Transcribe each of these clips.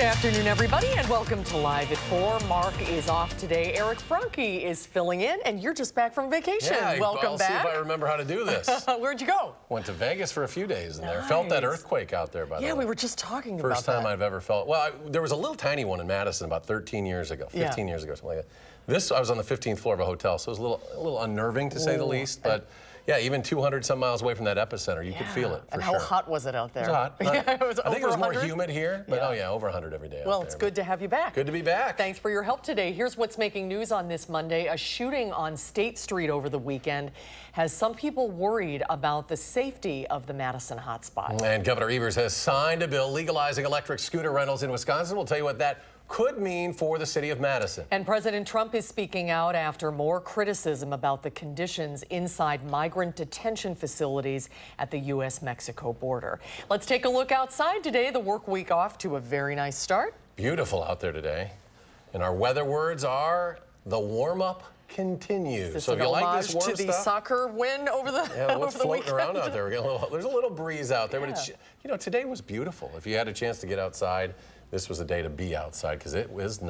afternoon, everybody, and welcome to Live at 4. Mark is off today. Eric Franke is filling in, and you're just back from vacation. Yeah, welcome I'll back. See if I remember how to do this. Where'd you go? Went to Vegas for a few days in there. Felt that earthquake out there, by the way. Yeah, we were just talking about that. First time I've ever felt. Well, there was a little tiny one in Madison about 13 years ago, 15 years ago, something like that. This, I was on the 15th floor of a hotel, so it was a little unnerving, to say the least. But yeah, even 200 some miles away from that epicenter, you could feel it. And how hot was it out there? It was hot. Yeah, it was I think it was 100? more humid here, but oh yeah, over 100 every day. Well, it's good to have you back. Good to be back. Thanks for your help today. Here's what's making news on this Monday. A shooting on State Street over the weekend has some people worried about the safety of the Madison hotspot. And Governor Evers has signed a bill legalizing electric scooter rentals in Wisconsin. We'll tell you what that could mean for the city of Madison. And President Trump is speaking out after more criticism about the conditions inside migrant detention facilities at the U.S.-Mexico border. Let's take a look outside today. The work week off to a very nice start. Beautiful out there today. And our weather words are the warm-up continues. So if you like this warm to the soccer win over the what's over the floating weekend? around out there? There's a little breeze out there, but it's, you know, today was beautiful. If you had a chance to get outside, this was a day to be outside because it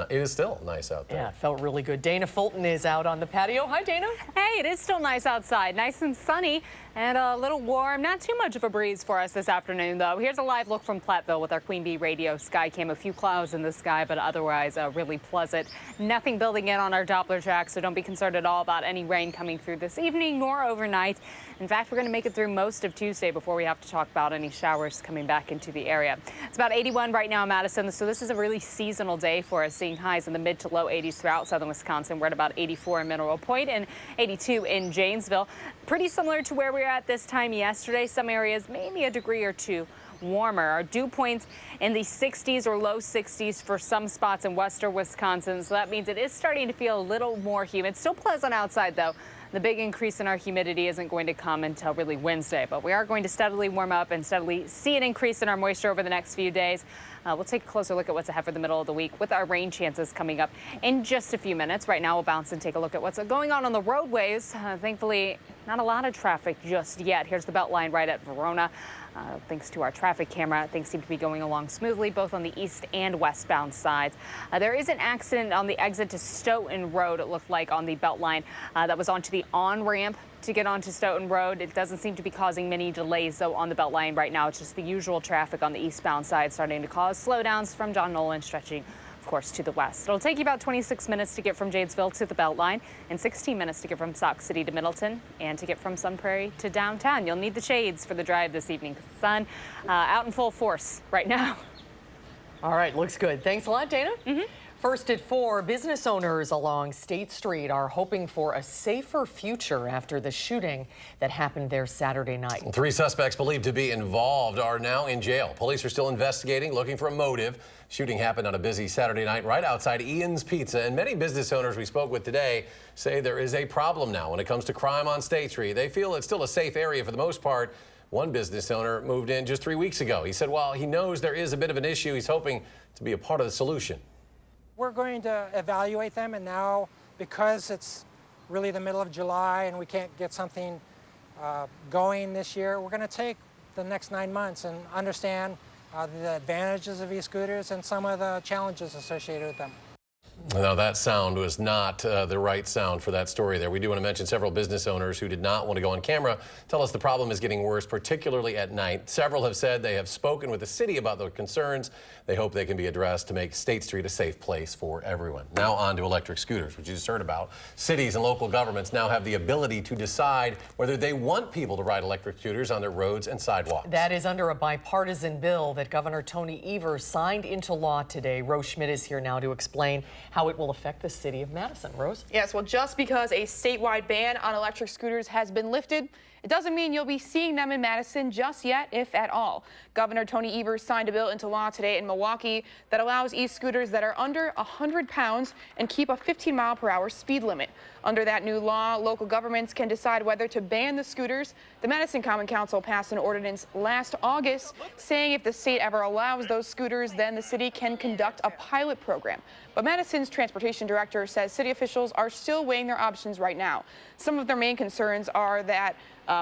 is still nice out there. Yeah, it felt really good. Dana Fulton is out on the patio. Hi, Dana. Hey, it is still nice outside. Nice and sunny and a little warm. Not too much of a breeze for us this afternoon, though. Here's a live look from Platteville with our Queen Bee radio sky cam. A few clouds in the sky, but otherwise really pleasant. Nothing building in on our Doppler track, so don't be concerned at all about any rain coming through this evening nor overnight. In fact, we're going to make it through most of Tuesday before we have to talk about any showers coming back into the area. It's about 81 right now in Madison, so this is a really seasonal day for us, seeing highs in the mid to low 80s throughout southern Wisconsin. We're at about 84 in Mineral Point and 82 in Janesville. Pretty similar to where we were at this time yesterday. Some areas maybe a degree or two warmer. Our dew points in the 60s or low 60s for some spots in western Wisconsin, so that means it is starting to feel a little more humid. Still pleasant outside, though. The big increase in our humidity isn't going to come until really Wednesday, but we are going to steadily warm up and steadily see an increase in our moisture over the next few days. We'll take a closer look at what's ahead for the middle of the week with our rain chances coming up in just a few minutes. Right now, we'll bounce and take a look at what's going on the roadways. Thankfully, not a lot of traffic just yet. Here's the Beltline right at Verona. Thanks to our traffic camera, things seem to be going along smoothly, both on the east and westbound sides. There is an accident on the exit to Stoughton Road, it looked like, on the Beltline. That was onto the on-ramp to get onto Stoughton Road. It doesn't seem to be causing many delays, though, on the Beltline right now. It's just the usual traffic on the eastbound side starting to cause slowdowns from John Nolan stretching, of course, to the west. It'll take you about 26 minutes to get from Janesville to the Beltline and 16 minutes to get from Sauk City to Middleton and to get from Sun Prairie to downtown. You'll need the shades for the drive this evening because the sun out in full force right now. All right, looks good. Thanks a lot, Dana. First at 4, business owners along State Street are hoping for a safer future after the shooting that happened there Saturday night. 3 suspects believed to be involved are now in jail. Police are still investigating, looking for a motive. Shooting happened on a busy Saturday night right outside Ian's Pizza, and many business owners we spoke with today say there is a problem now when it comes to crime on State Street. They feel it's still a safe area for the most part. One business owner moved in just 3 weeks ago. He said while he knows there is a bit of an issue, he's hoping to be a part of the solution. We're going to evaluate them, and now because it's really the middle of July and we can't get something going this year, we're going to take the next 9 months and understand the advantages of e-scooters and some of the challenges associated with them. Now, that sound was not the right sound for that story there. We do want to mention several business owners who did not want to go on camera tell us the problem is getting worse, particularly at night. Several have said they have spoken with the city about their concerns. They hope they can be addressed to make State Street a safe place for everyone. Now on to electric scooters, which you just heard about. Cities and local governments now have the ability to decide whether they want people to ride electric scooters on their roads and sidewalks. That is under a bipartisan bill that Governor Tony Evers signed into law today. Rose Schmidt is here now to explain how it will affect the city of Madison. Rose? Yes, well, just because a statewide ban on electric scooters has been lifted, it doesn't mean you'll be seeing them in Madison just yet, if at all. Governor Tony Evers signed a bill into law today in Milwaukee that allows e-scooters that are under 100 pounds and keep a 15-mile-per-hour speed limit. Under that new law, local governments can decide whether to ban the scooters. The Madison Common Council passed an ordinance last August saying if the state ever allows those scooters, then the city can conduct a pilot program. But Madison's transportation director says city officials are still weighing their options right now. Some of their main concerns are that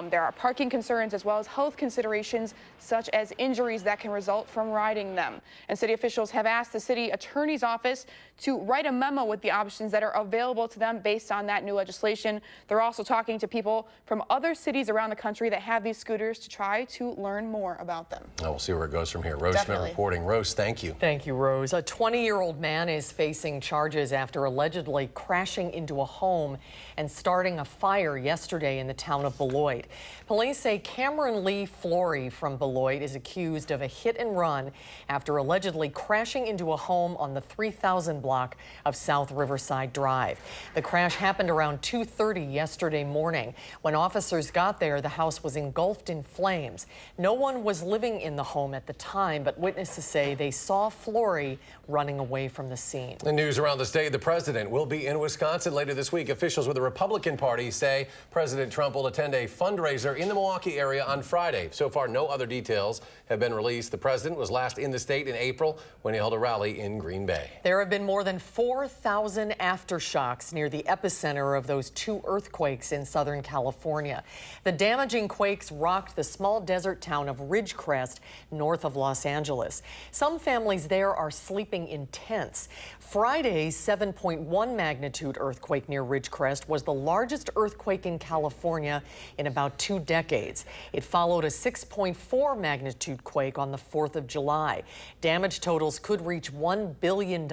There are parking concerns as well as health considerations such as injuries that can result from riding them. And city officials have asked the city attorney's office to write a memo with the options that are available to them based on that new legislation. They're also talking to people from other cities around the country that have these scooters to try to learn more about them. Oh, we'll see where it goes from here. Rose Schmidt Definitely. reporting. Rose, thank you. Thank you, Rose. A 20-year-old man is facing charges after allegedly crashing into a home and starting a fire yesterday in the town of Beloit. Police say Cameron Lee Flory from Beloit is accused of a hit and run after allegedly crashing into a home on the 3000 block of South Riverside Drive. The crash happened around 2:30 yesterday morning. When officers got there, the house was engulfed in flames. No one was living in the home at the time, but witnesses say they saw Flory running away from the scene. The news around the state, the president will be in Wisconsin later this week. Officials with the Republican Party say President Trump will attend a fundraiser in the Milwaukee area on Friday. So far, no other details have been released. The president was last in the state in April when he held a rally in Green Bay. There have been more than 4,000 aftershocks near the epicenter of those two earthquakes in Southern California. The damaging quakes rocked the small desert town of Ridgecrest north of Los Angeles. Some families there are sleeping in tents. Friday's 7.1 magnitude earthquake near Ridgecrest was the largest earthquake in California in about 2 decades. It followed a 6.4 magnitude quake on the 4th of July. Damage totals could reach $1 billion.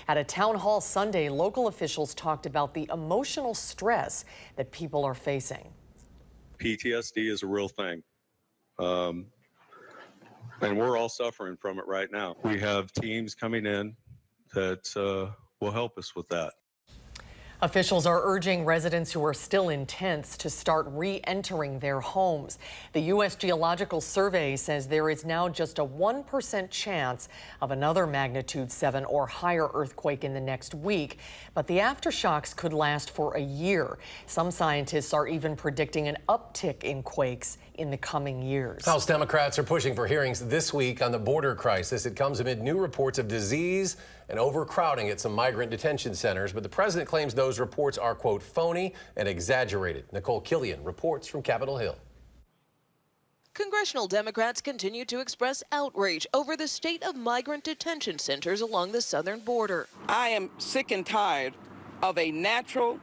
At a town hall Sunday, local officials talked about the emotional stress that people are facing. PTSD is a real thing. And we're all suffering from it right now. We have teams coming in that will help us with that. Officials are urging residents who are still in tents to start re-entering their homes. The U.S. Geological Survey says there is now just a 1% chance of another magnitude 7 or higher earthquake in the next week, but the aftershocks could last for a year. Some scientists are even predicting an uptick in quakes in the coming years. House Democrats are pushing for hearings this week on the border crisis. It comes amid new reports of disease and overcrowding at some migrant detention centers, but the president claims those reports are, quote, phony and exaggerated. Nicole Killian reports from Capitol Hill. Congressional Democrats continue to express outrage over the state of migrant detention centers along the southern border. I am sick and tired of a natural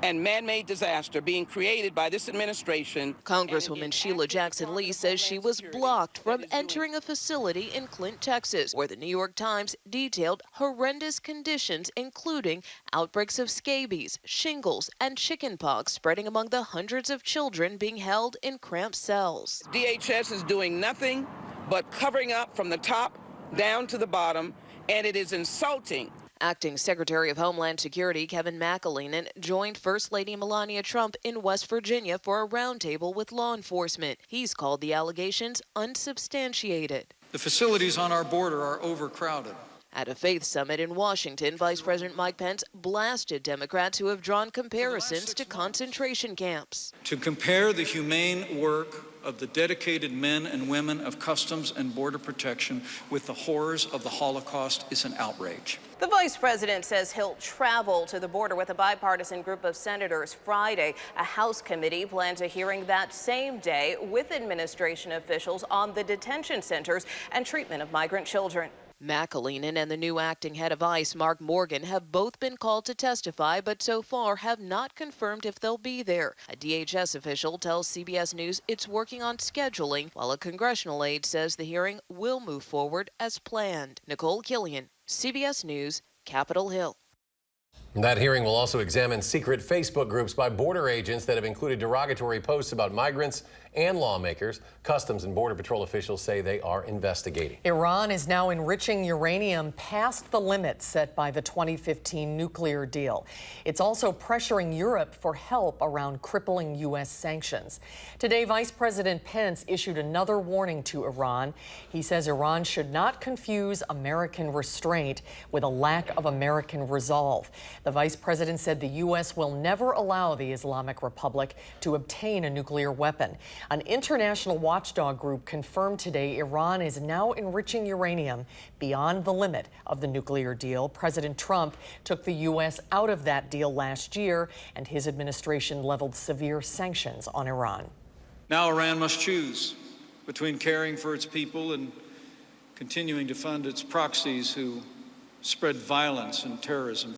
and man-made disaster being created by this administration. Congresswoman Sheila Jackson Lee says she was blocked from entering a facility in Clint, Texas, where the New York Times detailed horrendous conditions, including outbreaks of scabies, shingles, and chickenpox spreading among the hundreds of children being held in cramped cells. DHS is doing nothing but covering up from the top down to the bottom, and it is insulting. Acting Secretary of Homeland Security Kevin McAleenan joined First Lady Melania Trump in West Virginia for a roundtable with law enforcement. He's called the allegations unsubstantiated. The facilities on our border are overcrowded. At a faith summit in Washington, Vice President Mike Pence blasted Democrats who have drawn comparisons to concentration camps. To compare the humane work of the dedicated men and women of Customs and Border Protection with the horrors of the Holocaust is an outrage. The vice president says he'll travel to the border with a bipartisan group of senators Friday. A House committee plans a hearing that same day with administration officials on the detention centers and treatment of migrant children. McAleenan and the new acting head of ICE, Mark Morgan, have both been called to testify, but so far have not confirmed if they'll be there. A DHS official tells CBS News it's working on scheduling, while a congressional aide says the hearing will move forward as planned. Nicole Killian, CBS News, Capitol Hill. That hearing will also examine secret Facebook groups by border agents that have included derogatory posts about migrants and lawmakers. Customs and Border Patrol officials say they are investigating. Iran is now enriching uranium past the limit set by the 2015 nuclear deal. It's also pressuring Europe for help around crippling U.S. sanctions. Today, Vice President Pence issued another warning to Iran. He says Iran should not confuse American restraint with a lack of American resolve. The vice president said the U.S. will never allow the Islamic Republic to obtain a nuclear weapon. An international watchdog group confirmed today Iran is now enriching uranium beyond the limit of the nuclear deal. President Trump took the U.S. out of that deal last year, and his administration leveled severe sanctions on Iran. Now Iran must choose between caring for its people and continuing to fund its proxies who spread violence and terrorism.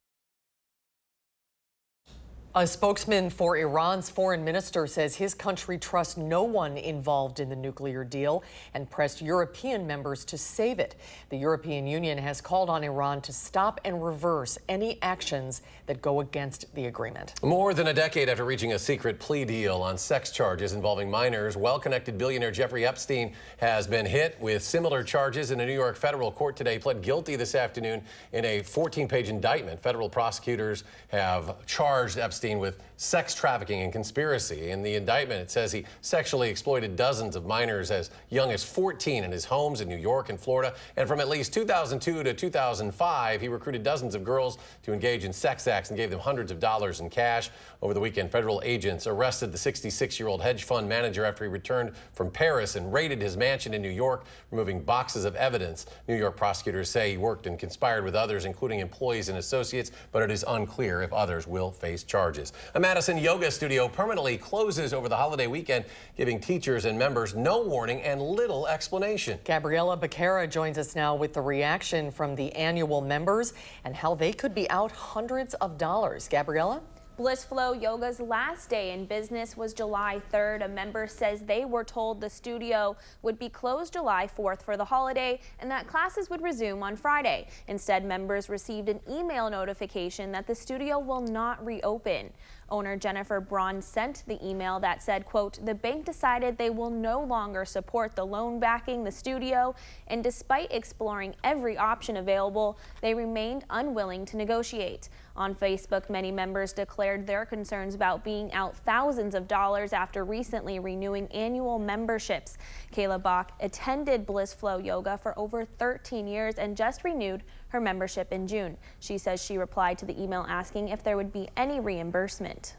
A spokesman for Iran's foreign minister says his country trusts no one involved in the nuclear deal and pressed European members to save it. The European Union has called on Iran to stop and reverse any actions that go against the agreement. More than a decade after reaching a secret plea deal on sex charges involving minors, well-connected billionaire Jeffrey Epstein has been hit with similar charges in a New York federal court today. He pled guilty this afternoon in a 14-page indictment. Federal prosecutors have charged Epstein with sex trafficking and conspiracy. In the indictment, it says he sexually exploited dozens of minors as young as 14 in his homes in New York and Florida. And from at least 2002 to 2005, he recruited dozens of girls to engage in sex acts and gave them hundreds of dollars in cash. Over the weekend, federal agents arrested the 66-year-old hedge fund manager after he returned from Paris and raided his mansion in New York, removing boxes of evidence. New York prosecutors say he worked and conspired with others, including employees and associates, but it is unclear if others will face charges. A Madison yoga studio permanently closes over the holiday weekend, giving teachers and members no warning and little explanation. Gabriella Becerra joins us now with the reaction from the annual members and how they could be out hundreds of dollars. Gabriella? Bliss Flow Yoga's last day in business was July 3rd. A member says they were told the studio would be closed July 4th for the holiday and that classes would resume on Friday. Instead, members received an email notification that the studio will not reopen. Owner Jennifer Braun sent the email that said, quote, "The bank decided they will no longer support the loan backing the studio, and despite exploring every option available, they remained unwilling to negotiate." On Facebook, many members declared their concerns about being out thousands of dollars after recently renewing annual memberships. Kayla Bach attended Bliss Flow Yoga for over 13 years and just renewed her membership in June. She says she replied to the email asking if there would be any reimbursement.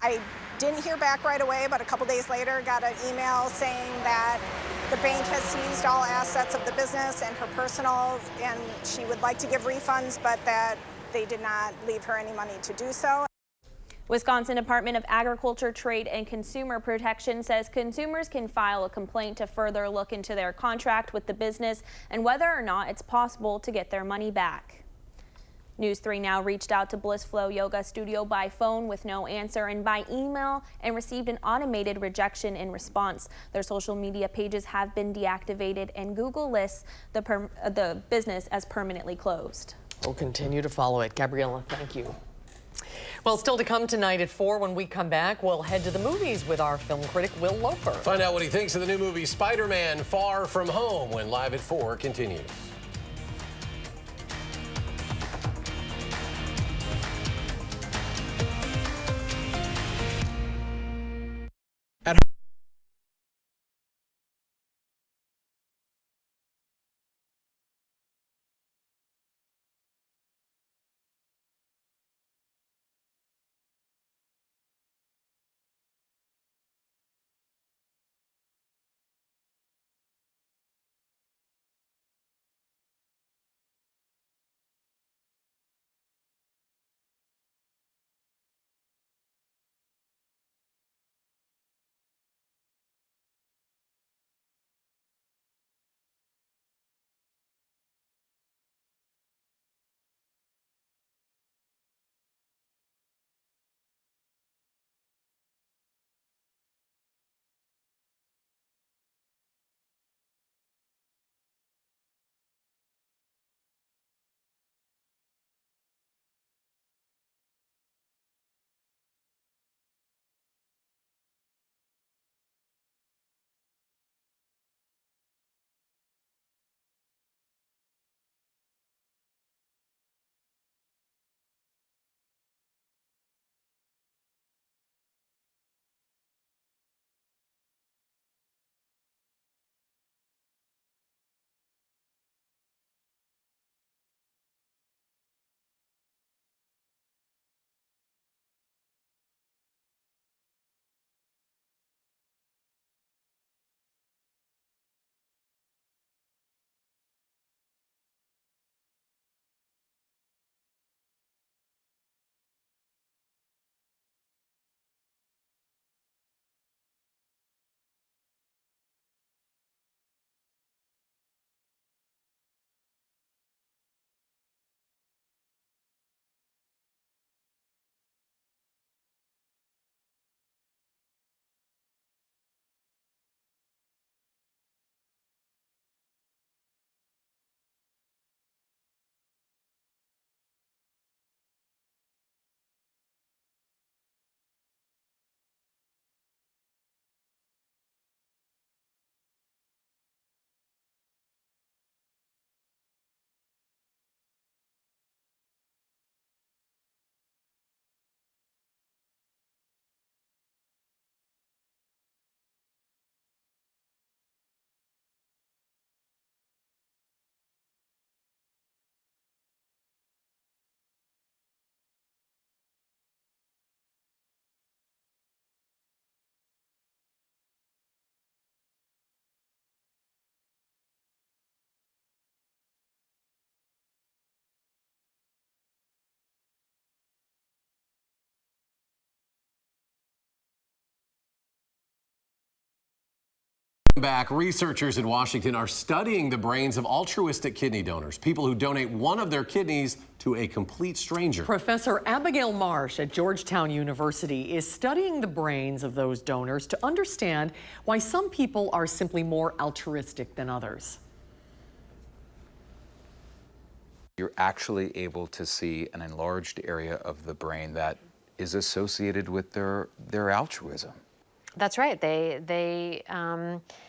I didn't hear back right away, but a couple days later got an email saying that the bank has seized all assets of the business and her personal, and she would like to give refunds, but that they did not leave her any money to do so. Wisconsin Department of Agriculture, Trade, and Consumer Protection says consumers can file a complaint to further look into their contract with the business and whether or not it's possible to get their money back. News 3 Now reached out to Bliss Flow Yoga Studio by phone with no answer and by email and received an automated rejection in response. Their social media pages have been deactivated and Google lists the business as permanently closed. We'll continue to follow it. Gabriella, thank you. Well, still to come tonight at 4. When we come back, we'll head to the movies with our film critic, Will Loper. Find out what he thinks of the new movie Spider-Man Far From Home when Live at 4 continues. Back, researchers in Washington are studying the brains of altruistic kidney donors, people who donate one of their kidneys to a complete stranger. Professor Abigail Marsh at Georgetown University is studying the brains of those donors to understand why some people are simply more altruistic than others. You're actually able to see an enlarged area of the brain that is associated with their altruism. That's right. They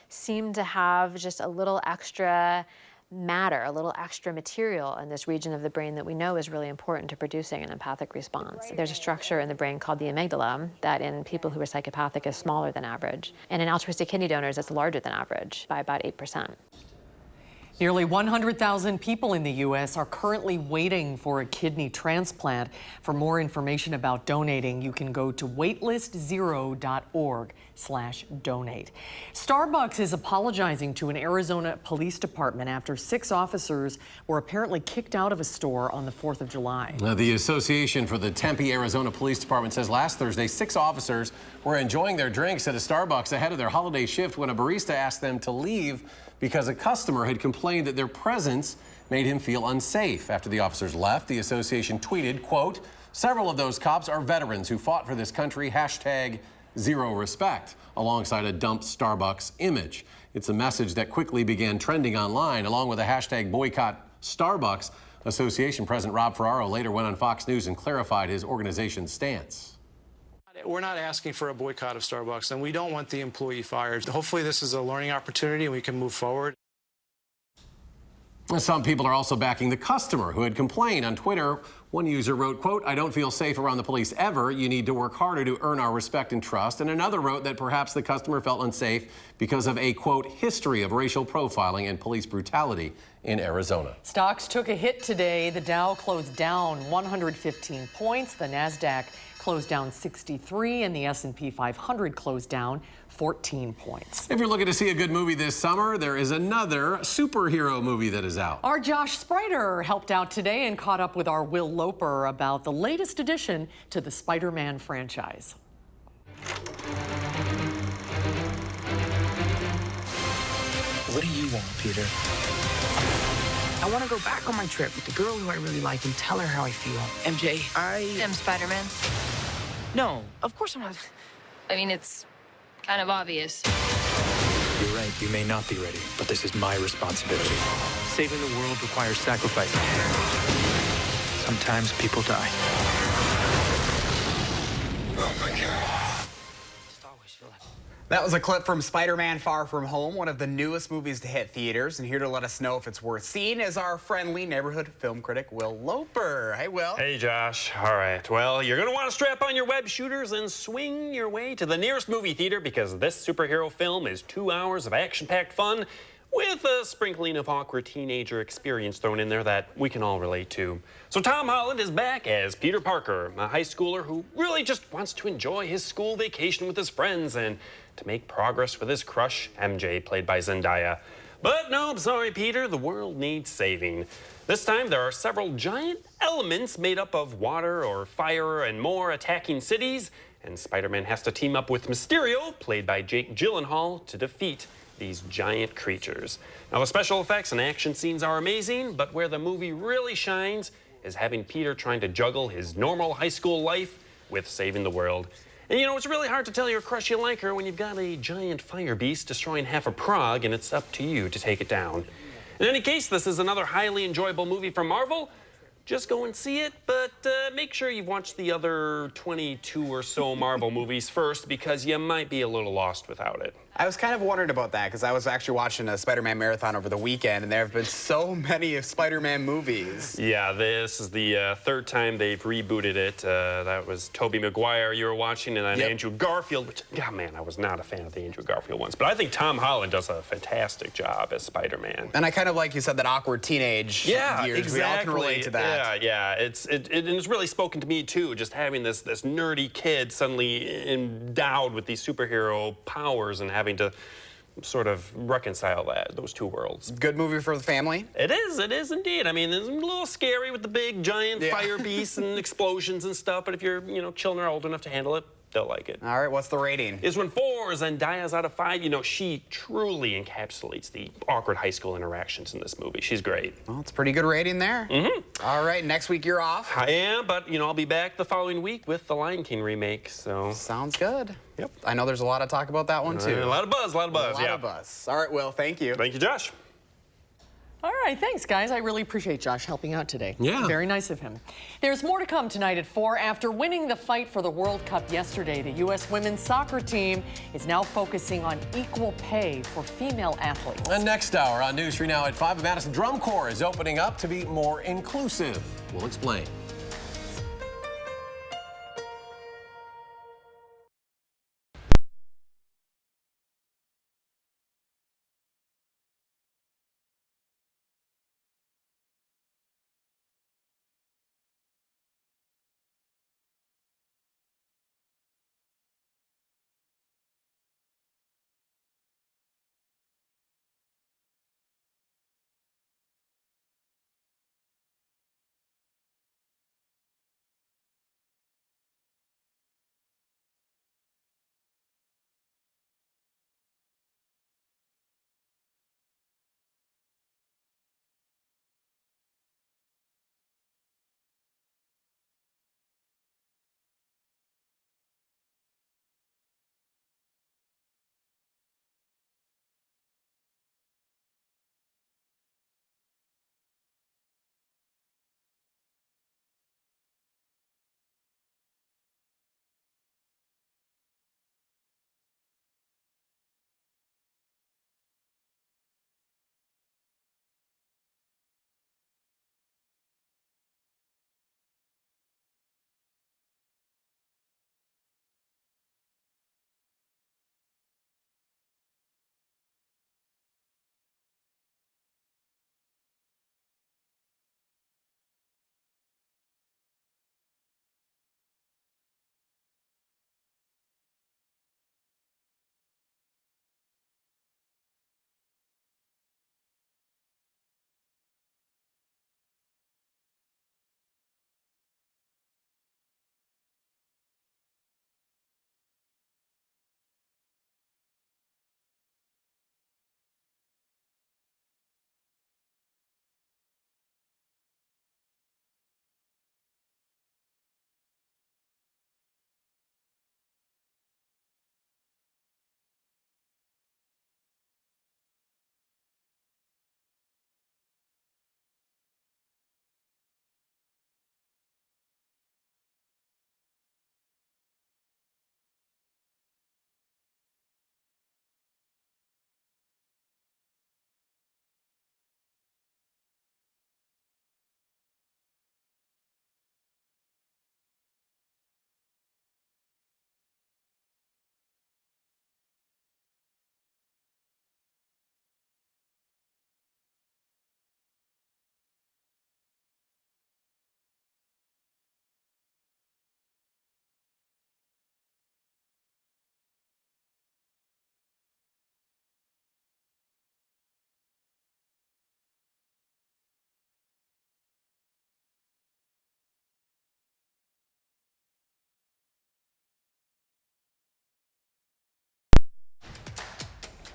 seem to have just a little extra matter, a little extra material in this region of the brain that we know is really important to producing an empathic response. There's a structure in the brain called the amygdala that in people who are psychopathic is smaller than average. And in altruistic kidney donors, it's larger than average by about 8%. Nearly 100,000 people in the U.S. are currently waiting for a kidney transplant. For more information about donating, you can go to waitlist0.org/donate. Starbucks is apologizing to an Arizona police department after 6 officers were apparently kicked out of a store on the 4th of July. Now, the Association for the Tempe, Arizona Police Department says last Thursday, 6 officers were enjoying their drinks at a Starbucks ahead of their holiday shift when a barista asked them to leave because a customer had complained that their presence made him feel unsafe. After the officers left, the association tweeted, quote, "Several of those cops are veterans who fought for this country, #ZeroRespect," alongside a dumped Starbucks image. It's a message that quickly began trending online, along with a hashtag boycott Starbucks. Association President Rob Ferraro later went on Fox News and clarified his organization's stance. We're not asking for a boycott of Starbucks, and we don't want the employee fired. Hopefully this is a learning opportunity and we can move forward. Some people are also backing the customer who had complained on Twitter. One user wrote, quote, "I don't feel safe around the police ever. You need to work harder to earn our respect and trust." And another wrote that perhaps the customer felt unsafe because of a, quote, "history of racial profiling and police brutality in Arizona." Stocks took a hit today. The Dow closed down 115 points. The NASDAQ closed down 63, and the S&P 500 closed down 14 points. If you're looking to see a good movie this summer, there is another superhero movie that is out. Our Josh Sprider helped out today and caught up with our Will Loper about the latest addition to the Spider-Man franchise. What do you want, Peter? I want to go back on my trip with the girl who I really like and tell her how I feel. MJ, I am Spider-Man. No, of course I'm not. I mean, it's kind of obvious. You're right, you may not be ready, but this is my responsibility. Saving the world requires sacrifice. Sometimes people die. Oh my God. That was a clip from Spider-Man Far From Home, one of the newest movies to hit theaters. And here to let us know if it's worth seeing is our friendly neighborhood film critic, Will Loper. Hey, Will. Hey, Josh. All right. Well, you're going to want to strap on your web shooters and swing your way to the nearest movie theater because this superhero film is 2 hours of action-packed fun with a sprinkling of awkward teenager experience thrown in there that we can all relate to. So Tom Holland is back as Peter Parker, a high schooler who really just wants to enjoy his school vacation with his friends and to make progress with his crush, MJ, played by Zendaya. But no, I'm sorry, Peter, the world needs saving. This time, there are several giant elements made up of water or fire and more attacking cities, and Spider-Man has to team up with Mysterio, played by Jake Gyllenhaal, to defeat these giant creatures. Now, the special effects and action scenes are amazing, but where the movie really shines is having Peter trying to juggle his normal high school life with saving the world. And you know, it's really hard to tell your crush you like her when you've got a giant fire beast destroying half of Prague and it's up to you to take it down. In any case, this is another highly enjoyable movie from Marvel. Just go and see it, but make sure you've watched the other 22 or so Marvel movies first because you might be a little lost without it. I was kind of wondering about that because I was actually watching a Spider-Man marathon over the weekend, and there have been so many Spider-Man movies. Yeah, this is the third time they've rebooted it. That was Tobey Maguire you were watching, and then Andrew Garfield, which, God, man, I was not a fan of the Andrew Garfield ones. But I think Tom Holland does a fantastic job as Spider-Man. And I kind of like you said that awkward teenage years. Exactly. We all can relate to that. Yeah. It's really spoken to me, too, just having this nerdy kid suddenly endowed with these superhero powers and having to sort of reconcile those two worlds. Good movie for the family? It is indeed. I mean, it's a little scary with the big, giant fire beasts and explosions and stuff, but if your children are old enough to handle it, They'll like it. All right, what's the rating? This one 4, Zendaya's out of 5. You know, she truly encapsulates the awkward high school interactions in this movie. She's great. Well, it's a pretty good rating there. All right, next week you're off. I am, but, you know, I'll be back the following week with the Lion King remake, so. Sounds good. Yep. I know there's a lot of talk about that one, too. A lot of buzz, A lot of buzz. All right, Will, thank you. Thank you, Josh. All right, thanks, guys. I really appreciate Josh helping out today. Yeah. Very nice of him. There's more to come tonight at 4. After winning the fight for the World Cup yesterday, the U.S. women's soccer team is now focusing on equal pay for female athletes. And next hour on News 3 Now at 5, a Madison Drum Corps is opening up to be more inclusive. We'll explain.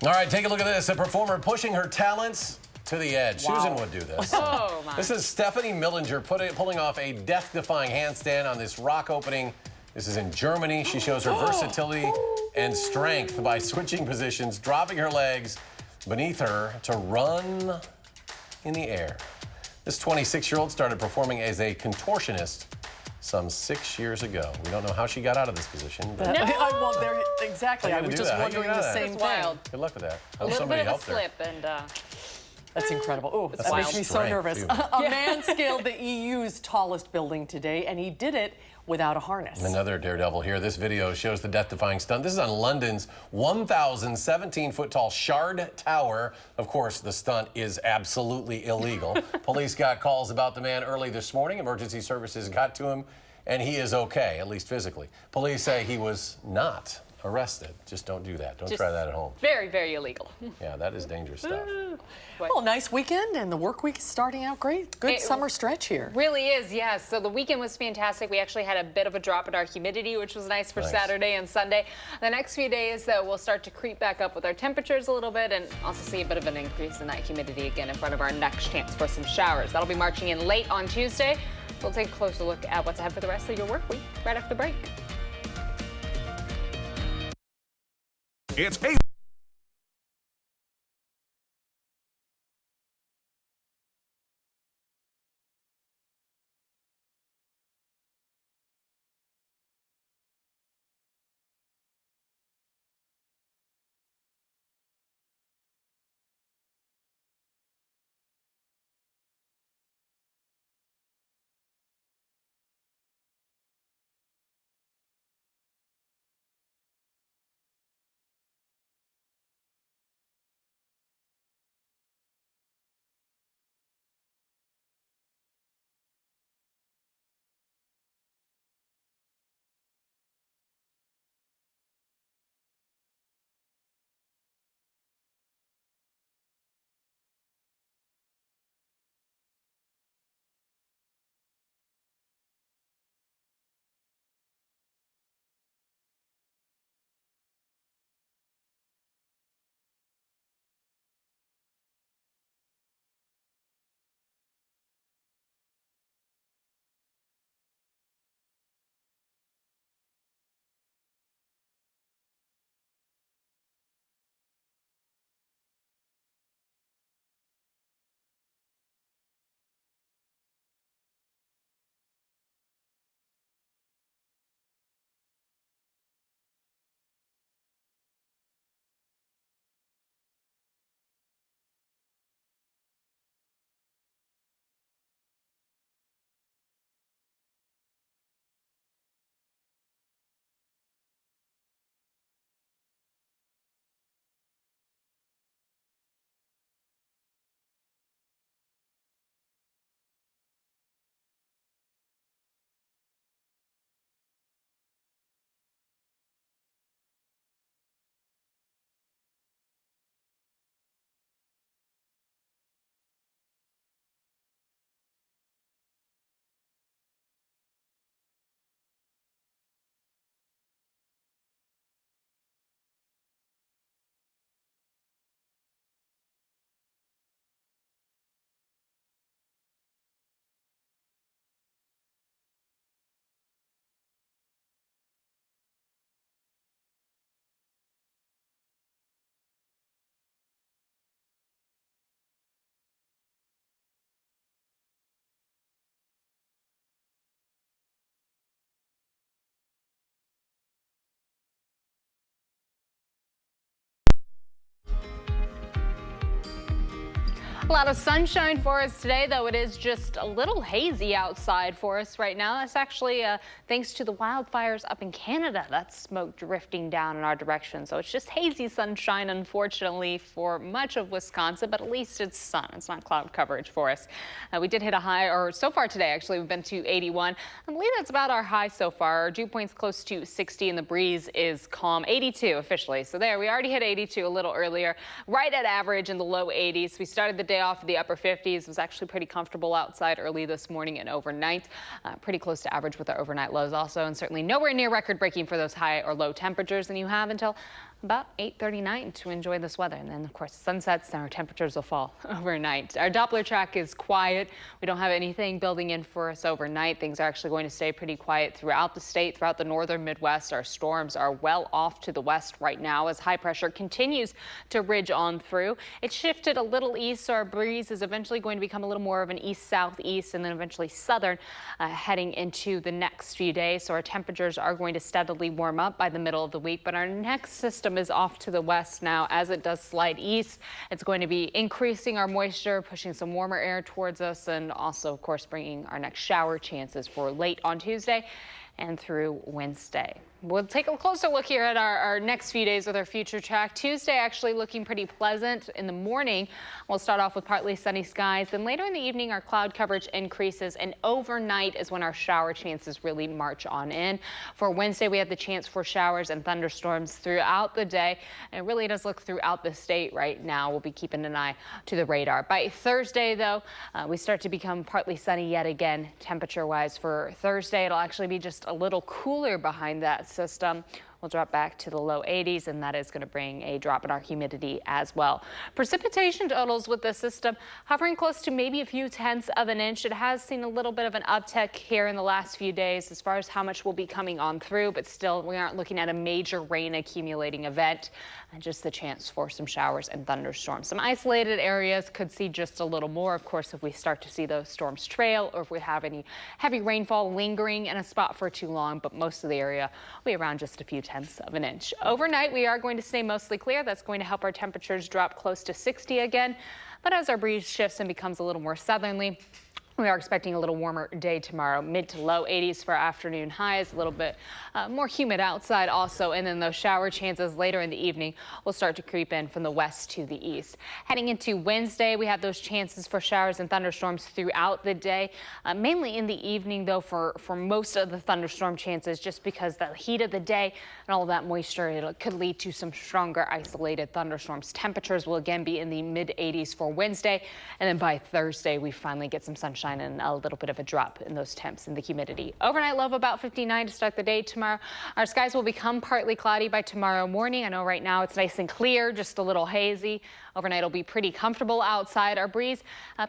All right, take a look at this. A performer pushing her talents to the edge. Wow. Susan would do this. Oh, my. This is Stephanie Millinger pulling off a death-defying handstand on this rock opening. This is in Germany. She shows her versatility and strength by switching positions, dropping her legs beneath her to run in the air. This 26-year-old started performing as a contortionist some 6 years ago. We don't know how she got out of this position. But Well, there, exactly. I was just wondering the same thing. Wild. Good luck with that. A little bit of a slip and That's incredible. Oh, that wild. makes me so nervous. A man scaled the EU's tallest building today, and he did it without a harness. Another daredevil here. This video shows the death-defying stunt. This is on London's 1,017-foot-tall Shard Tower. Of course, the stunt is absolutely illegal. Police got calls about the man early this morning. Emergency services got to him, and he is okay, at least physically. Police say he was not arrested. Just don't do that. Don't try that at home. Very, very illegal. Yeah, that is dangerous stuff. Well, nice weekend, and the work week is starting out great. Good summer stretch here. Really is, yes. So the weekend was fantastic. We actually had a bit of a drop in our humidity, which was nice for Saturday and Sunday. The next few days, though, we'll start to creep back up with our temperatures a little bit and also see a bit of an increase in that humidity again in front of our next chance for some showers. That'll be marching in late on Tuesday. We'll take a closer look at what's ahead for the rest of your work week right after the break. It's 8. A lot of sunshine for us today, though it is just a little hazy outside for us right now. That's actually thanks to the wildfires up in Canada. That smoke drifting down in our direction. So it's just hazy sunshine, unfortunately, for much of Wisconsin, but at least it's sun. It's not cloud coverage for us. We did hit a high, or so far today, actually, we've been to 81. I believe that's about our high so far. Our dew point's close to 60 and the breeze is calm. 82 officially. So there, we already hit 82 a little earlier, right at average in the low 80s. We started the day off of the upper 50s. It was actually pretty comfortable outside early this morning and overnight. Pretty close to average with our overnight lows also, and certainly nowhere near record breaking for those high or low temperatures. And you have until about 8:39 to enjoy this weather. And then, of course, sunsets and our temperatures will fall overnight. Our Doppler track is quiet. We don't have anything building in for us overnight. Things are actually going to stay pretty quiet throughout the state, throughout the northern Midwest. Our storms are well off to the west right now as high pressure continues to ridge on through. It shifted a little east, so our breeze is eventually going to become a little more of an east-southeast and then eventually southern heading into the next few days. So our temperatures are going to steadily warm up by the middle of the week, but our next system is off to the west now. As it does slide east, it's going to be increasing our moisture, pushing some warmer air towards us, and also, of course, bringing our next shower chances for late on Tuesday and through Wednesday. We'll take a closer look here at our next few days with our future track. Tuesday actually looking pretty pleasant in the morning. We'll start off with partly sunny skies. Then later in the evening, our cloud coverage increases, and overnight is when our shower chances really march on in. For Wednesday, we have the chance for showers and thunderstorms throughout the day. And it really does look throughout the state right now. We'll be keeping an eye to the radar. By Thursday, though, we start to become partly sunny yet again. Temperature-wise for Thursday, it'll actually be just a little cooler behind that system. We'll drop back to the low 80s, and that is going to bring a drop in our humidity as well. Precipitation totals with the system hovering close to maybe a few tenths of an inch. It has seen a little bit of an uptick here in the last few days as far as how much will be coming on through, but still we aren't looking at a major rain accumulating event, and just the chance for some showers and thunderstorms. Some isolated areas could see just a little more, of course, if we start to see those storms trail or if we have any heavy rainfall lingering in a spot for too long, but most of the area will be around just a few tenths of an inch. Overnight, we are going to stay mostly clear. That's going to help our temperatures drop close to 60 again. But as our breeze shifts and becomes a little more southerly, we are expecting a little warmer day tomorrow, mid to low 80s for afternoon highs, a little bit more humid outside also, and then those shower chances later in the evening will start to creep in from the west to the east. Heading into Wednesday, we have those chances for showers and thunderstorms throughout the day, mainly in the evening, though, for most of the thunderstorm chances, just because the heat of the day and all of that moisture, it could lead to some stronger isolated thunderstorms. Temperatures will again be in the mid 80s for Wednesday, and then by Thursday, we finally get some sunshine and a little bit of a drop in those temps and the humidity. Overnight low of about 59 to start the day tomorrow. Our skies will become partly cloudy by tomorrow morning. I know right now it's nice and clear, just a little hazy. Overnight will be pretty comfortable outside. Our breeze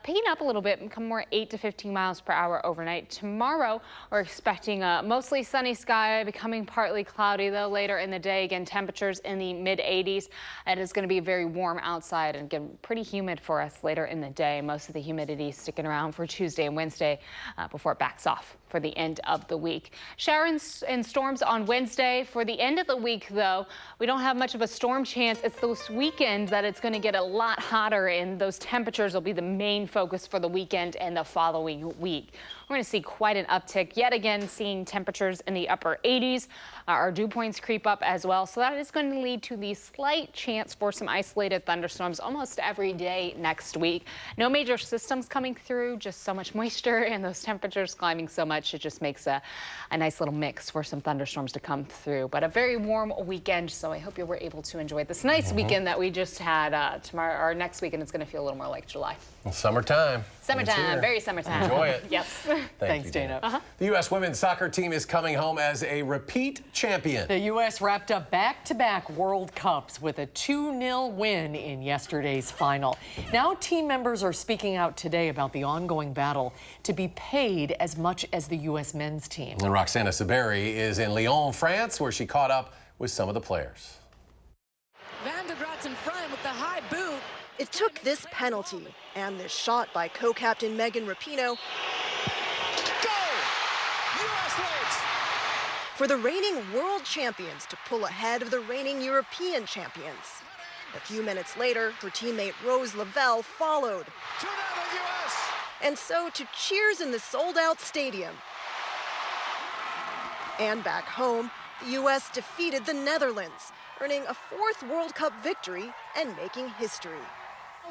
picking up a little bit and become more 8 to 15 miles per hour overnight. Tomorrow, we're expecting a mostly sunny sky, becoming partly cloudy though later in the day. Again, temperatures in the mid 80s. It is going to be very warm outside and again pretty humid for us later in the day. Most of the humidity sticking around for Tuesday and Wednesday before it backs off for the end of the week. Showers and storms on Wednesday. For the end of the week, though, we don't have much of a storm chance. It's this weekend that it's going to get a lot hotter, and those temperatures will be the main focus for the weekend and the following week. We're going to see quite an uptick yet again, seeing temperatures in the upper 80s. Our dew points creep up as well, so that is going to lead to the slight chance for some isolated thunderstorms almost every day next week. No major systems coming through, just so much moisture and those temperatures climbing so much. It just makes a nice little mix for some thunderstorms to come through. But a very warm weekend, so I hope you were able to enjoy this nice weekend that we just had. Tomorrow or next weekend, it's going to feel a little more like July. Summertime. Summertime, very summertime. Enjoy it. Yes. Thanks, Dana. The U.S. women's soccer team is coming home as a repeat champion. The U.S. wrapped up back-to-back World Cups with a 2-0 win in yesterday's final. Now team members are speaking out today about the ongoing battle to be paid as much as the U.S. men's team. And Roxana Saberi is in Lyon, France, where she caught up with some of the players. Van der Graat's in front with the high boot. It took this penalty and this shot by co-captain Megan Rapinoe for the reigning world champions to pull ahead of the reigning European champions. A few minutes later, her teammate Rose Lavelle followed. And so to cheers in the sold-out stadium. And back home, the U.S. defeated the Netherlands, earning a 4th World Cup victory and making history.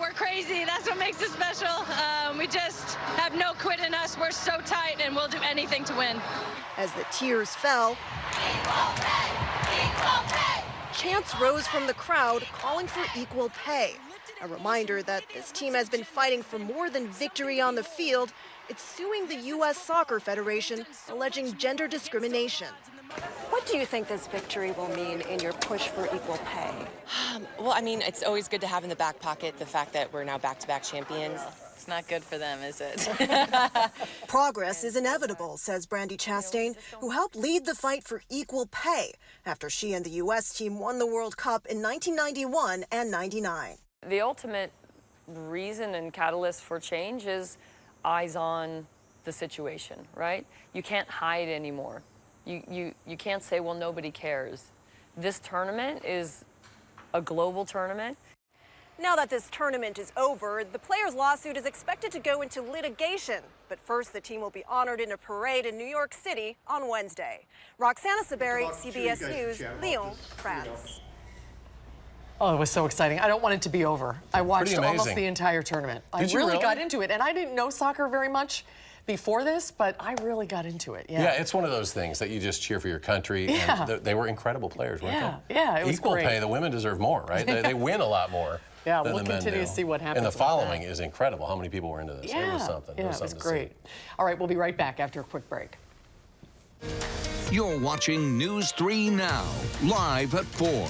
We're crazy. That's what makes it special. We just have no quit in us. We're so tight, and we'll do anything to win. As the tears fell, chants rose from the crowd calling for equal pay. A reminder that this team has been fighting for more than victory on the field. It's suing the U.S. Soccer Federation, alleging gender discrimination. What do you think this victory will mean in your push for equal pay? Well, I mean, it's always good to have in the back pocket the fact that we're now back-to-back champions. It's not good for them, is it? Progress is inevitable, says Brandi Chastain, who helped lead the fight for equal pay after she and the U.S. team won the World Cup in 1991 and 99. The ultimate reason and catalyst for change is eyes on the situation, right? You can't hide anymore. You can't say, well, nobody cares. This tournament is a global tournament. Now that this tournament is over, the players' lawsuit is expected to go into litigation. But first, the team will be honored in a parade in New York City on Wednesday. Roxana Saberi, CBS News, Lyon, France. Oh, it was so exciting. I don't want it to be over. I watched almost the entire tournament. I really got into it, and I didn't know soccer very much before this, but I really got into it. Yeah, it's one of those things that you just cheer for your country. Yeah. And they were incredible players, weren't they? Yeah, it was Equal great. pay. The women deserve more, right? They win a lot more. Yeah, than we'll the men continue do. to see what happens. And the with following that. is incredible. How many people were into this? Yeah, It was something. yeah, it was great. All right, we'll be right back after a quick break. You're watching News 3 Now, live at 4.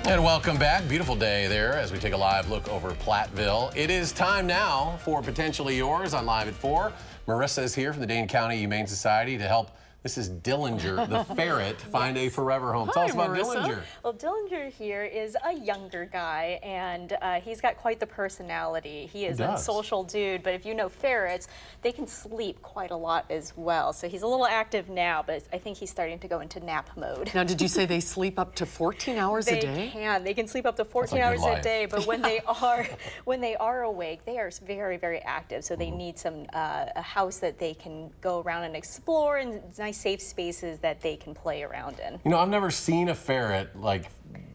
And welcome back. Beautiful day there as we take a live look over Platteville. It is time now for Potentially Yours on Live at 4. Marissa is here from the Dane County Humane Society to help This is Dillinger, the ferret, find a forever home. Tell us about Marissa. Dillinger. Well, Dillinger here is a younger guy, and he's got quite the personality. He is a social dude, but if you know ferrets, they can sleep quite a lot as well. So he's a little active now, but I think he's starting to go into nap mode. Now, did you say they sleep up to 14 hours a day? They can sleep up to 14 hours a day, but when they are awake, they are very, very active. So they need a house that they can go around and explore, and nice safe spaces that they can play around in. You know, I've never seen a ferret like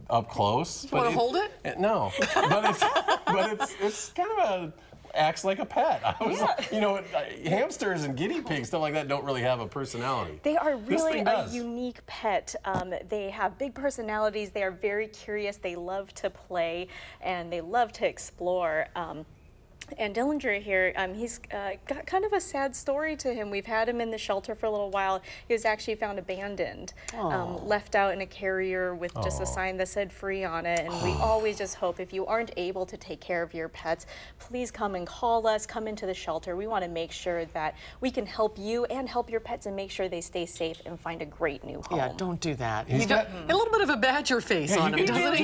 up close. You want to hold it? No, but it's kind of acts like a pet. You know, hamsters and guinea pigs, stuff like that, don't really have a personality. They are really a unique pet. They have big personalities. They are very curious. They love to play and they love to explore. And Dillinger here, he's got kind of a sad story to him. We've had him in the shelter for a little while. He was actually found abandoned, left out in a carrier with just a sign that said free on it. And we always just hope if you aren't able to take care of your pets, please come and call us, come into the shelter. We want to make sure that we can help you and help your pets and make sure they stay safe and find a great new home. Yeah, don't do that. He's got a little bit of a badger face on him, doesn't he?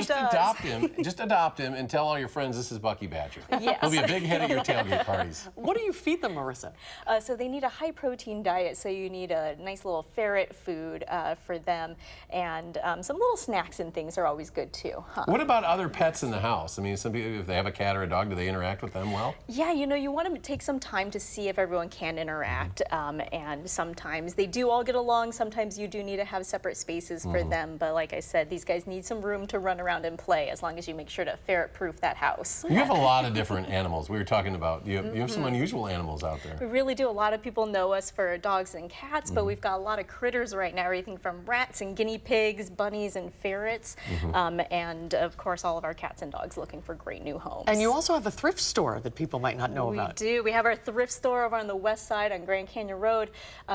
Just adopt him and tell all your friends this is Bucky Badger. Yes. He'll be a big hit at your tailgate parties. What do you feed them, Marissa? So they need a high protein diet, so you need a nice little ferret food for them, and some little snacks and things are always good too. What about other pets in the house? I mean, some people, if they have a cat or a dog, do they interact with them well? Yeah, you know, you want to take some time to see if everyone can interact, and sometimes they do all get along. Sometimes you do need to have separate spaces for them, but like I said, these guys need some room to run around and play, as long as you make sure to ferret-proof that house. You have a lot of different animals. We were talking about, you have some unusual animals out there. We really do. A lot of people know us for dogs and cats, but we've got a lot of critters right now, everything from rats and guinea pigs, bunnies and ferrets, and of course all of our cats and dogs looking for great new homes. And you also have a thrift store that people might not know about. We do. We have our thrift store over on the west side on Grand Canyon Road,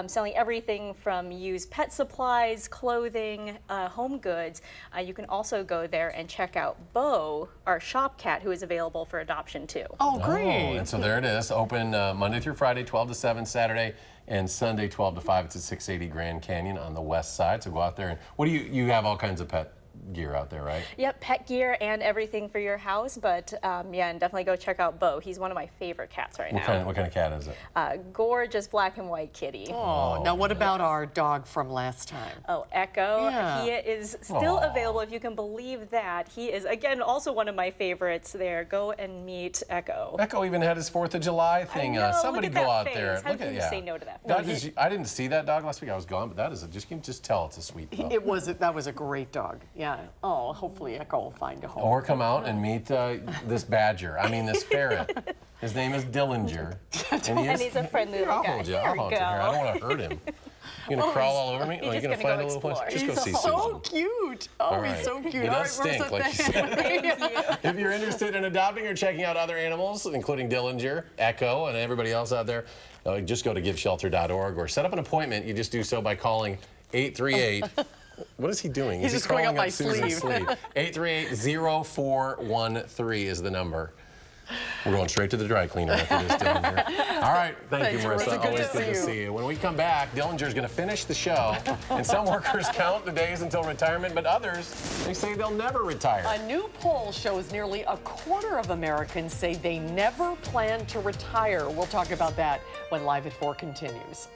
selling everything from used pet supplies, clothing, home goods. You can also go there and check out Bo, our shop cat, who is available for adoption too. Oh, great. And so there it is, open Monday through Friday, 12 to 7, Saturday, and Sunday, 12 to 5. It's at 680 Grand Canyon on the west side. So go out there and, what do you have all kinds of pet gear out there, right? Yep, pet gear and everything for your house, but yeah, and definitely go check out Bo. He's one of my favorite cats right now. What kind of cat is it? Gorgeous black and white kitty. Oh, now what about our dog from last time? Oh, Echo. Yeah. He is still available, if you can believe that. He is, again, also one of my favorites there. Go and meet Echo. Echo even had his 4th of July thing. Somebody go out there. How can you say no to that? I didn't see that dog last week. I was gone, but that is you can just tell it's a sweet dog. That was a great dog. Yeah. Oh, hopefully Echo will find a home. Or come out and meet this badger. I mean, this ferret. His name is Dillinger. And he's a friendly little guy. I'll hold you. Here, I don't want to hurt him. You're going to crawl all over me? You're going to find a little place? Just go see Susan. So cute. Oh, he's so cute. He does stink, like you said. If you're interested in adopting or checking out other animals, including Dillinger, Echo, and everybody else out there, just go to giveshelter.org or set up an appointment. You just do so by calling 838. What is he doing? He's just going up my sleeve. 838-0413 is the number. We're going straight to the dry cleaner after this, Dillinger. All right, thank you, Marissa. Always good to see you. When we come back, Dillinger's going to finish the show, and some workers count the days until retirement, but others, they say they'll never retire. A new poll shows nearly a quarter of Americans say they never plan to retire. We'll talk about that when Live at 4 continues.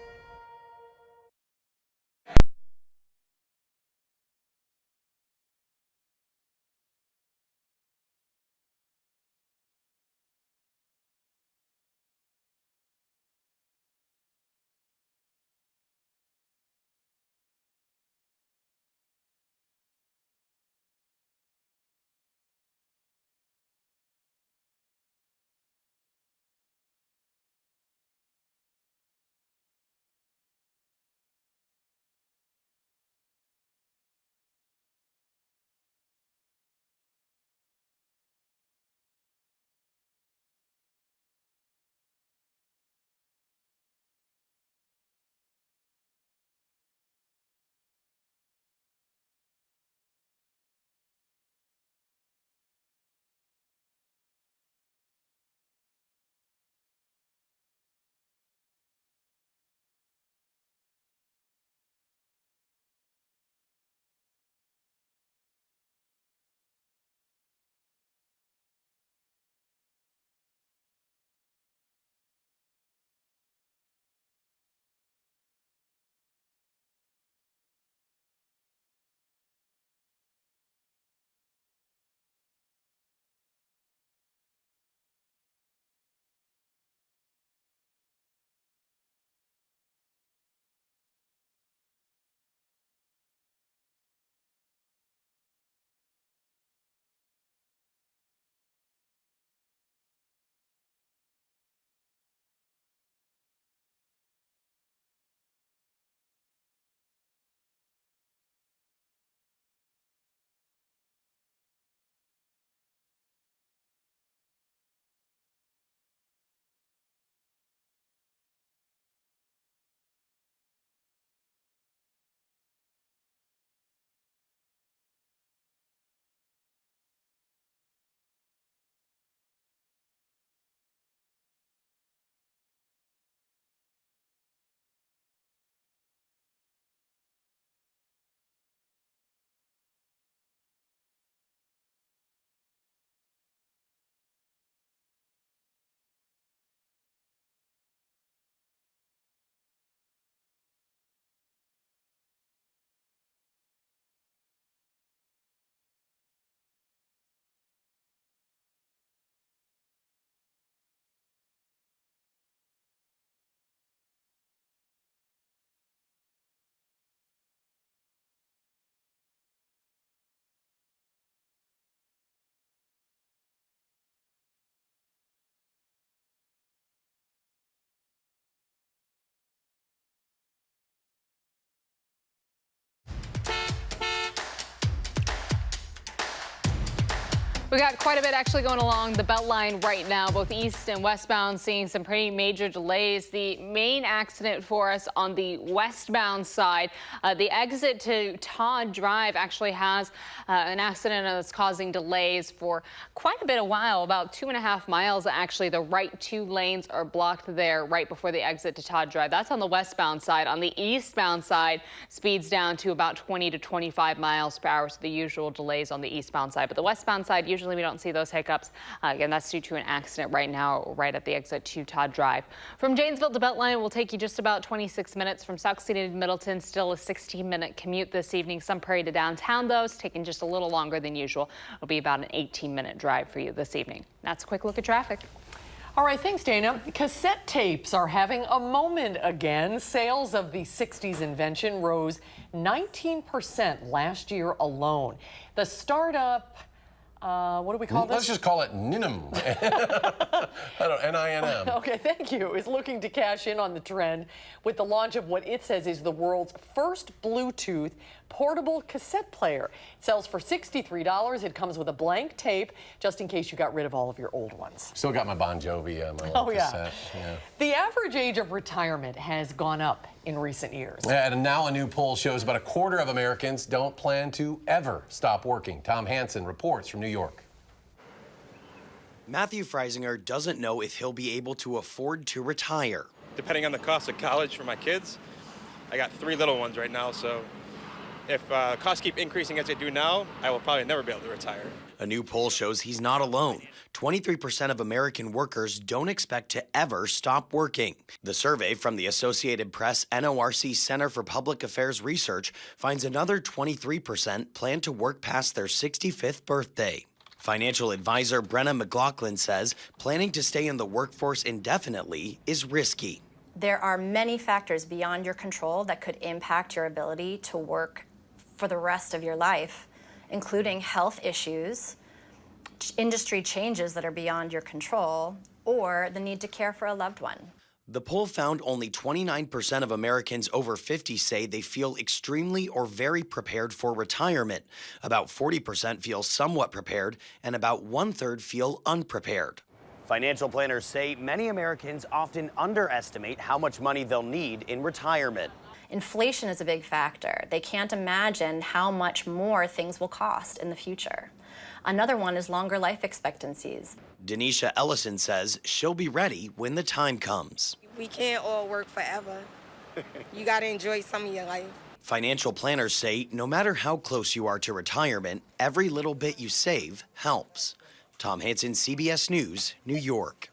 We got quite a bit actually going along the Beltline right now, both east and westbound, seeing some pretty major delays. The main accident for us on the westbound side, the exit to Todd Drive actually has an accident that's causing delays for quite a bit of while, about 2.5 miles. Actually, the right 2 lanes are blocked there right before the exit to Todd Drive. That's on the westbound side. On the eastbound side, speeds down to about 20 to 25 miles per hour, so the usual delays on the eastbound side. But the westbound side, usually we don't see those hiccups. Again, that's due to an accident right now, right at the exit to Todd Drive. From Janesville to Beltline will take you just about 26 minutes. From Sauk City to Middleton, still a 16-minute commute this evening. Sun Prairie to downtown, though, is taking just a little longer than usual. It'll be about an 18-minute drive for you this evening. That's a quick look at traffic. All right, thanks, Dana. Cassette tapes are having a moment again. Sales of the 60s invention rose 19% last year alone. The startup, what do we call this? Let's just call it NINM. I don't, N-I-N-M. Okay, thank you. Is looking to cash in on the trend with the launch of what it says is the world's first Bluetooth portable cassette player. It sells for $63. It comes with a blank tape, just in case you got rid of all of your old ones. Still got my Bon Jovi, my little cassette. Yeah. The average age of retirement has gone up in recent years. And now a new poll shows about 1/4 of Americans don't plan to ever stop working. Tom Hansen reports from New York. Matthew Freisinger doesn't know if he'll be able to afford to retire. Depending on the cost of college for my kids, I got 3 little ones right now, so if costs keep increasing as they do now, I will probably never be able to retire. A new poll shows he's not alone. 23% of American workers don't expect to ever stop working. The survey from the Associated Press NORC Center for Public Affairs Research finds another 23% plan to work past their 65th birthday. Financial advisor Brenna McLaughlin says planning to stay in the workforce indefinitely is risky. There are many factors beyond your control that could impact your ability to work for the rest of your life, including health issues, industry changes that are beyond your control, or the need to care for a loved one. The poll found only 29% of Americans over 50 say they feel extremely or very prepared for retirement. About 40% feel somewhat prepared, and about 1/3 feel unprepared. Financial planners say many Americans often underestimate how much money they'll need in retirement. Inflation is a big factor. They can't imagine how much more things will cost in the future. Another one is longer life expectancies. Denisha Ellison says she'll be ready when the time comes. We can't all work forever. You got to enjoy some of your life. Financial planners say no matter how close you are to retirement, every little bit you save helps. Tom Hansen, CBS News, New York.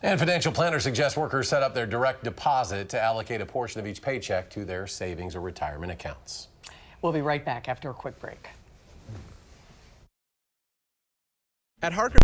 And financial planners suggest workers set up their direct deposit to allocate a portion of each paycheck to their savings or retirement accounts. We'll be right back after a quick break. At Harker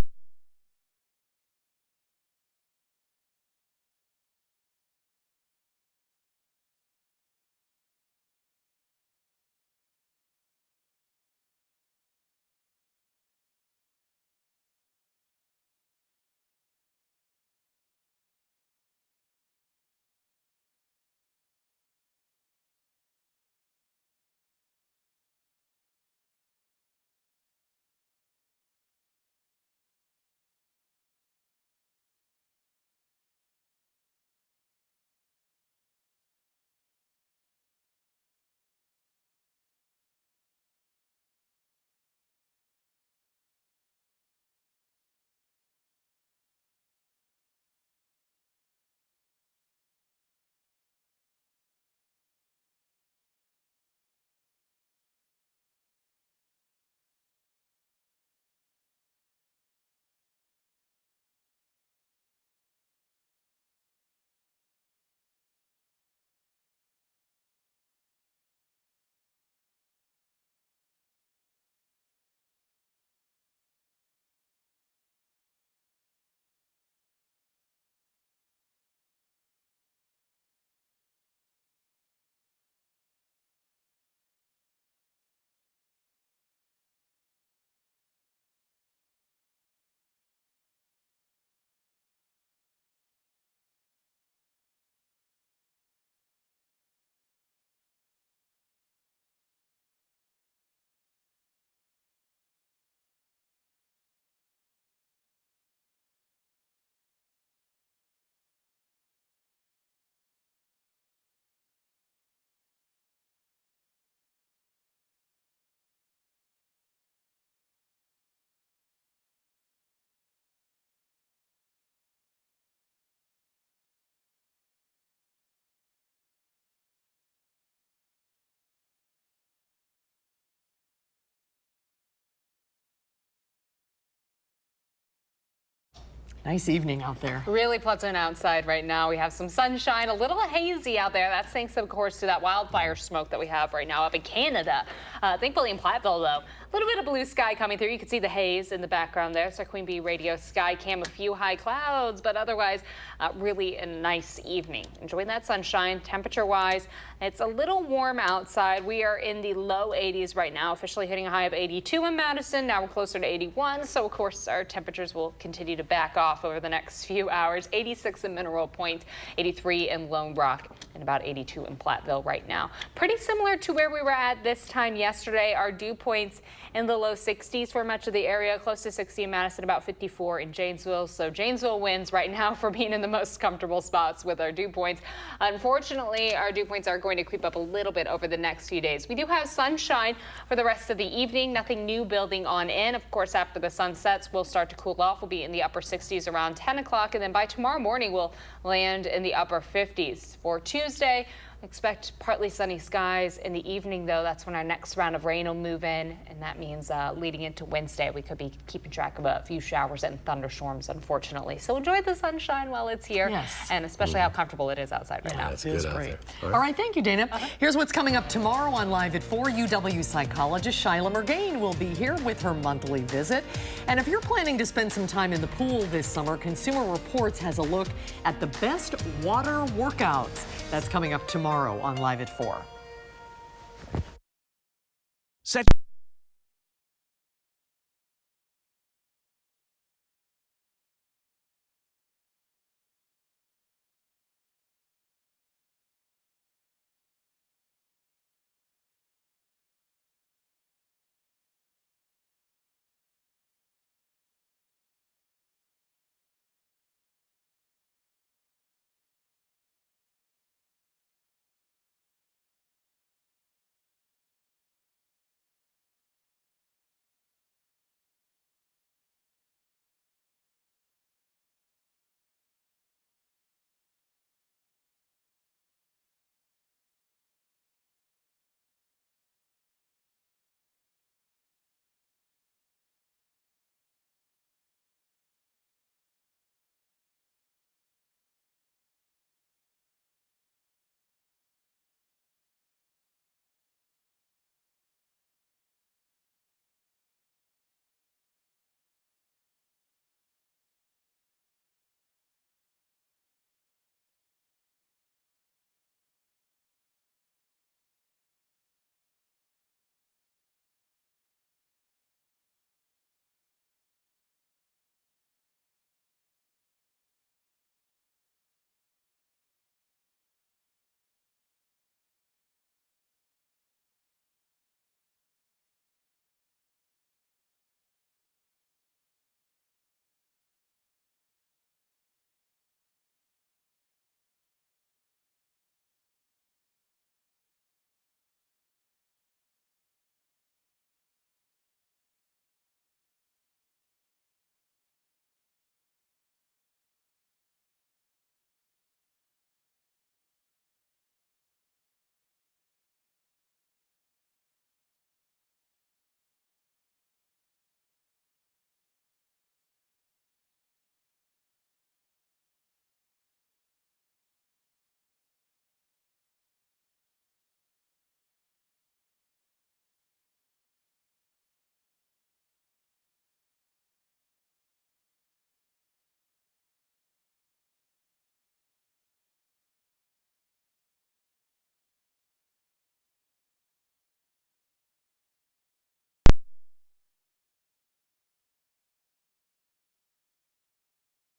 Nice evening out there. Really pleasant outside right now. We have some sunshine, a little hazy out there. That's thanks, of course, to that wildfire smoke that we have right now up in Canada. Thankfully in Platteville, though, a little bit of blue sky coming through. You can see the haze in the background there. It's our Queen Bee Radio Sky Cam. A few high clouds, but otherwise really a nice evening. Enjoying that sunshine. Temperature-wise, it's a little warm outside. We are in the low 80s right now, officially hitting a high of 82 in Madison. Now we're closer to 81, so of course our temperatures will continue to back off over the next few hours. 86 in Mineral Point, 83 in Lone Rock, and about 82 in Platteville right now. Pretty similar to where we were at this time yesterday. Our dew points in the low 60s for much of the area, close to 60 in Madison, about 54 in Janesville. So Janesville wins right now for being in the most comfortable spots with our dew points. Unfortunately, our dew points are going to creep up a little bit over the next few days. We do have sunshine for the rest of the evening. Nothing new building on in. Of course, after the sun sets, we'll start to cool off. We'll be in the upper 60s around 10 o'clock, and then by tomorrow morning, we'll land in the upper 50s. For Tuesday, expect partly sunny skies in the evening, though. That's when our next round of rain will move in, and that means leading into Wednesday, we could be keeping track of a few showers and thunderstorms, unfortunately. So enjoy the sunshine while it's here, and especially how comfortable it is outside right now. That's good out great. there. All right, thank you, Dana. Here's what's coming up tomorrow on Live at 4. UW psychologist Shyla Mergain will be here with her monthly visit. And if you're planning to spend some time in the pool this summer, Consumer Reports has a look at the best water workouts. That's coming up tomorrow on Live at 4. Set